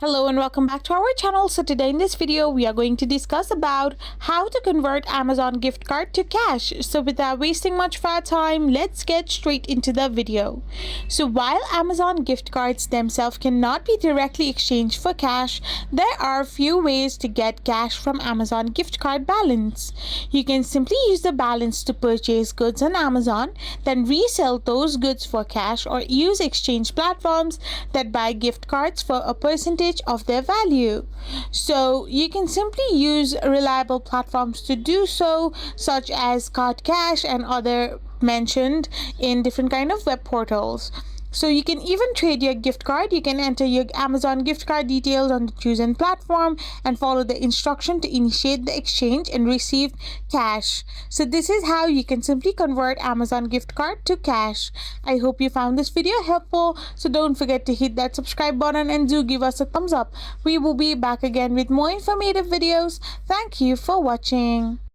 Hello and welcome back to our channel. So today in this video we are going to discuss about how to convert Amazon gift card to cash. So without wasting much of our time, let's get straight into the video. So while Amazon gift cards themselves cannot be directly exchanged for cash, there are a few ways to get cash from Amazon gift card balance. You can simply use the balance to purchase goods on Amazon, then resell those goods for cash, or use exchange platforms that buy gift cards for a percentage of their value. So you can simply use reliable platforms to do so, such as Card Cash and other mentioned in different kind of web portals. So you can even trade your gift card. You can enter your Amazon gift card details on the chosen platform and follow the instruction to initiate the exchange and receive cash. So this is how you can simply convert Amazon gift card to cash. I hope you found this video helpful. So don't forget to hit that subscribe button and do give us a thumbs up. We will be back again with more informative videos. Thank you for watching.